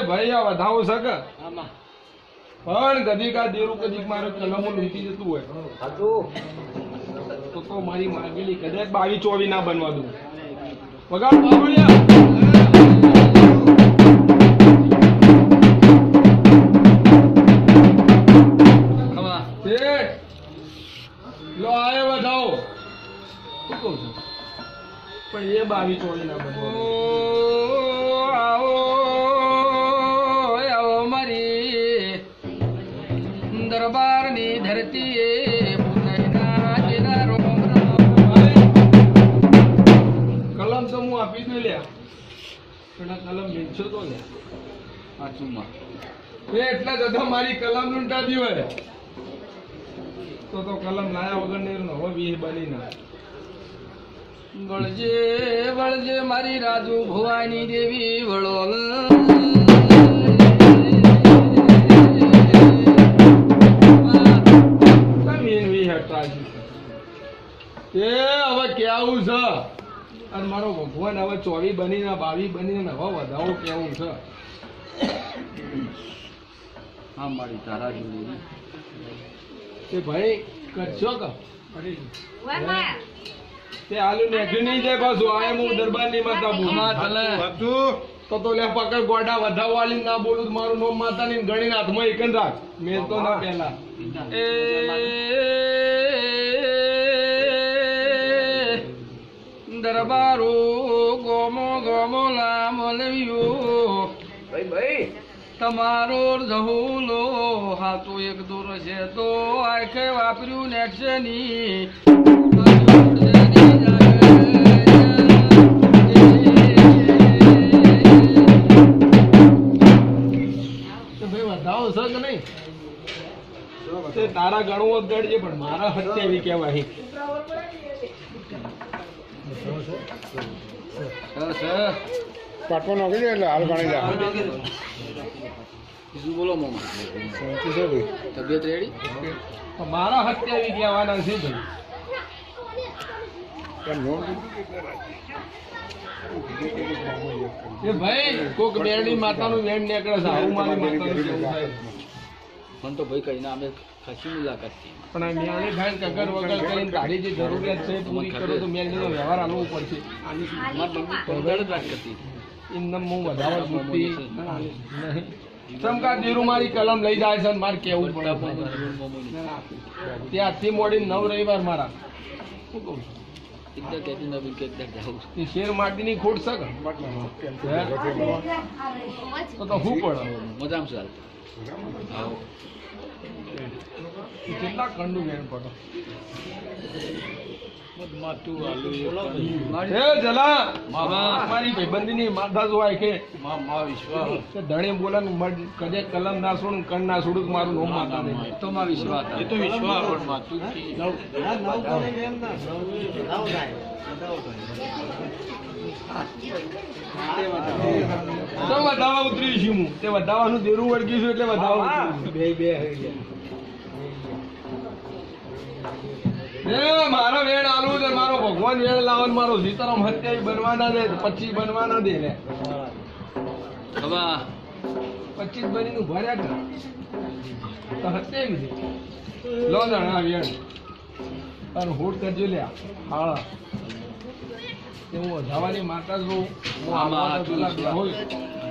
ભાઈ આ વધાવો છે કે પણ કદી કા દેરું કદી મારે કલમો લૂંટી જતું હોય તો મારી માગેલી કદાચ 22-24 ના બનવા દઉં વગાડ બાવળિયા લો આયો વધાવો શું કહું છું પણ એ 22-24 ના બનવા આવો મારી દરબારની ધરતી કલમ તો હું આપી દઉં લ્યા પણ કલમ વેચશો તો લે સાચુંમાં એટલા જ મારી કલમ લૂંટાતી હોય તો કલમ લાયા વગર નહીં હવે 20 બની ના વળજે વળજે મારી રાજુ ભવાની દેવી વળો હવે કેવું છે અને મારો ભગવાન હવે 24 બનીને 22 બનીને હવે વધાવો કેવું છે હા મારી તારા જોડી એ ભાઈ કરશો કે તે આલુ નેઠી નહીં જાય પાછું આયમ હું દરબારની માતા બોલું તો લે પકડ ગોડા વધાવો આલી ના બોલું મારું નોમ માતાની ગણીને હાથમાં એક જ રાખ મેં તો ના પહેલા દરબારો ગોમો ગોમો લામ લવ્યો ભાઈ તમારો જહુલો હાથો એક દૂર છે તો આખે વાપર્યું નેટશે ની વધાવો છે કે નહીં તે તારા ગણવો ગણજે પણ મારા હત્યા એવી કહેવાય પાટવા નાખી દે એટલે હાલ ગણી જા બીજું બોલો મામા તબિયત રેડી મારા હત્યા એવી કહેવાના છે ભાઈ એ ભાઈ કોક બેરડી માતાનું વેણ નીકળે છે આવું મારી માતાનું કેવું થાય મને તો ભાઈ કહીને અમે ખાસી મુલાકાત થઈ પણ આ મેળની ભાઈ કગર વગર કરીને તારી જે જરૂરિયાત છે પૂરી કરો તો મેળનો વ્યવહાર આલવો પડશે મારી મમ્મી પંદર જ વાત કરતી એમને હું વધારે મૂકતી નહીં ચમકા દેરું મારી કલમ લઈ જાય છે મારે કેવું પડે ત્યાંથી મોડી 9 રવિવાર મારા શું કહું શેર માટીની ખોટ છે તો શું પડે મજામાં ચાલ કેટલા કંડું વેણ પડો મારી ભાઈબંધીની માથા જોવાય કે ધણી બોલે કદે કલમ ના છોડું કણ ના છોડું મારું નોમ માતા નહીં તો માં વિશ્વાસ એ તો વિશ્વાસ પણ માતું વધાવા ઉતરી છું હું તે વધાવાનું દેરું વળગી છું એટલે વધાવા મારા વેણ આલુ છે મારો ભગવાન વેણ લાવવાનું મારો સીતારામ હત્યા બનવાના દે 25 બનવાના દે લે 25 બની નું ભર્યા તો હત્યા એવી લો જણા વેણ અને હોડ કરજો લે હા હું વધાવાની માતા છું હું આમાં હોય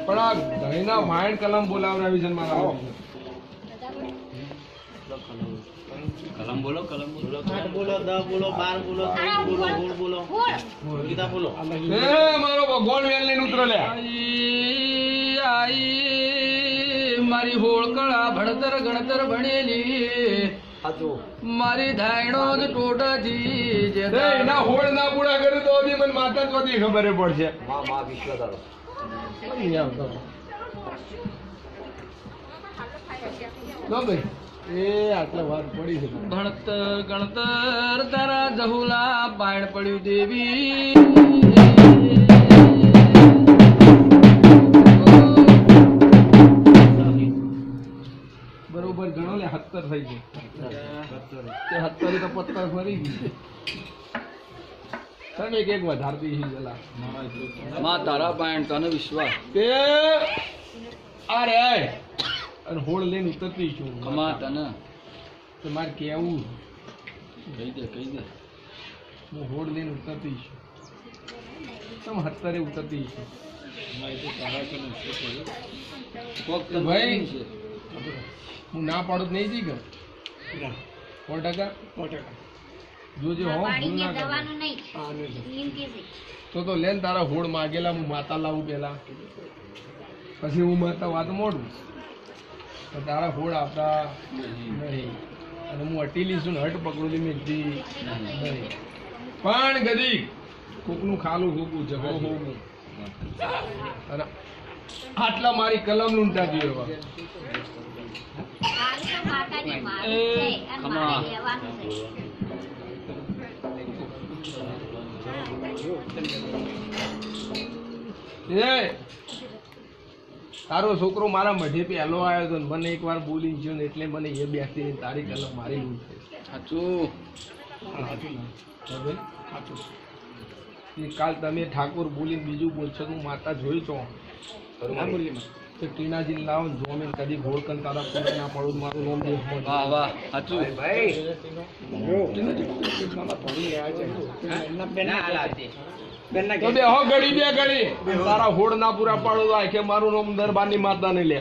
પણ આ ધણીના માઇન્ડ કલમ બોલાવડાવી છે મારા કલમ બોલો કલમ બોલો 8 બોલો 10 બોલો 12 બોલો 13 બોલો 16 બોલો ગીતા બોલો એ મારો ભગવાન વેલ લઈને ઉતરો લે આઈ મારી હોળકળા ભણતર ગણતર ભણેલી મારી ધાયણો જ ટોટાથી જે એના હોળ ના પૂરા કર્યું તો મને માતા તો ખબર પડશે માં વિશ્વધારો ભાઈ એ આટલા વાત પડી છે ભણતર ગણતર તારા જહુલા પાયણ પડ્યું દેવી બરોબર ગણો લે 70 થઈ ગઈ તે 70 તો 50 ફરી ગઈ તમે એક વધારતી છે જલા માં તારા પાયણ તને વિશ્વાસ કે આ રે અને હોળ લઈને ઉતરતી છું ખમા તને તો મારે કેવું કહી દે હું હોળ લઈને ઉતરતી છું તમે હત્તરે ઉતરતી છું કોક તને ભાઈ. છે હું ના પાડું તો નહીં જઈ ગયો 100% જોજે હો ભૂલ ના કરો. તો લેન તારા હોળ માગેલા હું માતા લાવું પેલા પછી હું માતા વાત મોડું પણ તારા હોળ આપતા નહીં અને હું અટી લઈશું ને હટ પકડું મેથી નહીં પણ ગદી કોકનું ખાલું હોકું છે હો હોકું અને આટલા મારી કલમ લૂંટાતી એવા એ તારો છોકરો મારા મઢે પહેલો આવ્યો હતો ને મને એકવાર બોલી ગયો ને એટલે મને એ બેસી તારી કલમ મારી લૂંટે સાચું કાલ તમે ઠાકોર બોલીને બીજું બોલશો તું માતા જોઈ છો તો ટીનાજી લાવો ને જો મેં કદી ઘોળકન તારા પૂરે ના પડું મારું નામ દેખ વાહ વાહ સાચું તો બે હો ઘડી તારા હોડ ના પૂરા પાડો તો આખે મારું નામ દરબારની માતા ને લે